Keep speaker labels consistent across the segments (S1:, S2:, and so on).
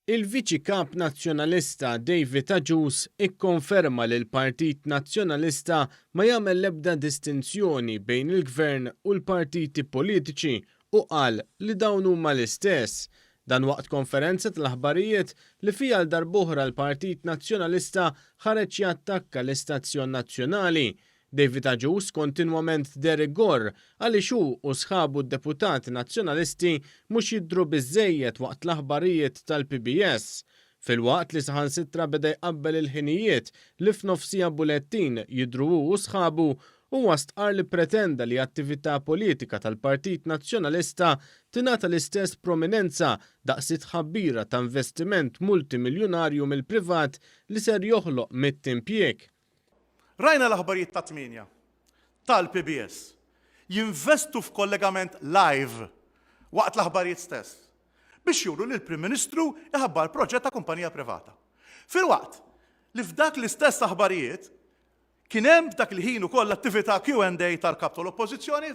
S1: Il-Viċi Kap Nazzjonalista David Agius ikkonferma li l-Partit Nazzjonalista ma jagħmel l-ebda distinzjoni bejn il-Gvern u l-partiti politiċi u qal li dawn huma l-istess. Dan waqt konferenza tal-aħbarijiet li fiha għal darb'oħra l-Partit Nazzjonalista ħareġ jattakka l-Istazzjon Nazzjonali. David Agius kontinwament derigor għaliex hu u sħabu d-deputati nazzjonalisti mhux jidhru biżżejjed waqt l-aħbarijiet tal-PBS. Filwaqt li saħansitra beda jqabbel il-ħinijiet li f'nofsija bulettin jidhru hu u sħabu huwa stqar li pretenda li attività politika tal-Partit Nazzjonalista tingħata l-istess prominenza daqs tħabbira ta' investiment multimiljunarju mill-privat li ser joħloq mit-impjieg.
S2: Rajna l-aħbarijiet ta' 8 tal-PBS jinvestu f'kollegament live waqt l-aħbarijiet stess biex juru li l-Prim Ministru iħabbar proġett ta' kumpanija privata. Filwaqt li f'dak l-istess aħbarijiet kien hemm f'dak il-ħin ukoll l-attività Q&A tal-kap tal-Oppożizzjoni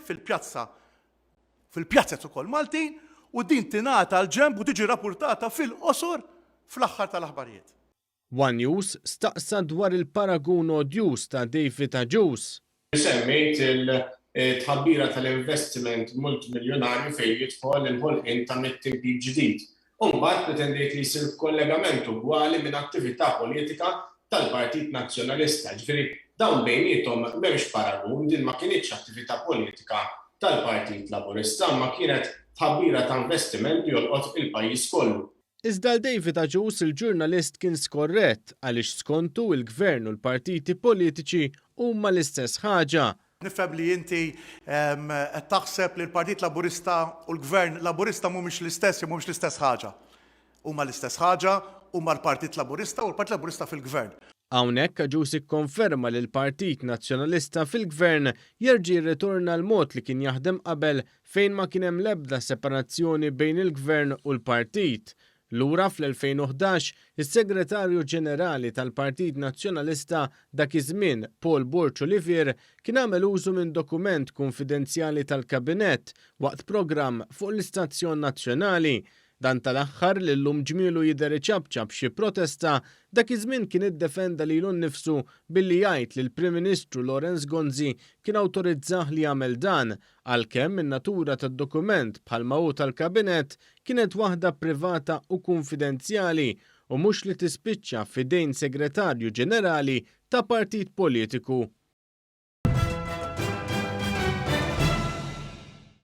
S2: fil-pjazzett ukoll Maltin u din tingħata l-ġenb u tiġi rapportata fil-qosor fl-aħħar tal-aħbarijiet.
S1: One News staqsa dwar il-paragun odjus ta' David Agius.
S3: Semmejt il-tħabbira tal-investiment multimiljonarju fejn jidħol il-ħolqien ta' mit-impjieg ġdid. Mbagħad pretendejt li jsir kollegament ugwali minn attività politika tal-Partit Nazzjonalista. Ġifieri dawn bejniethom m'hemmx paragun, din ma kienitx attività politika tal-Partit Laburista, ma kienet tħabbira ta' investiment li jolqot il-pajjiż kollu.
S1: Iżda l-David Agius il-ġurnalist kien skorrett għaliex skontu il-Gvern u l-partiti politiċi huma l-istess ħaġa.
S2: Nifhem li inti qed taħseb li l-Partit Laburista u l-Gvern Laburista mhumiex l-istess jew mhumiex l-istess ħaġa. Huma l-istess ħaġa, huma l-Partit Laburista u l-Partit Laburista fil-Gvern.
S1: Hawnhekk Agius ikkonferma li l-Partit Nazzjonalista fil-Gvern jerġa' jirritorna l-mod li kien jaħdem qabel fejn ma kien hemm l-ebda separazzjoni bejn il-Gvern u l-Partit. Lura fl-2011, is-Segretarju Ġenerali tal-Partit Nazzjonalista dak iż-żmien Paul Burch Olivier kien għamel użu minn dokument konfidenzjali tal-Kabinett waqt programm fuq l-Istazzjon Nazzjonali. Dan tal-aħħar li llum ġmielu jidher iċabċab xi protesta dak iż-żmien kien iddefenda lilu nnifsu billi jgħid li l-Prim Ministru Lorenz Gonzi kien awtorizzah li jagħmel dan għalkemm in-natura tad-dokument bħalma hu tal-Kabinett kienet waħda privata u konfidenzjali u mhux li tispiċċa f'idejn Segretarju Ġenerali ta' partit politiku.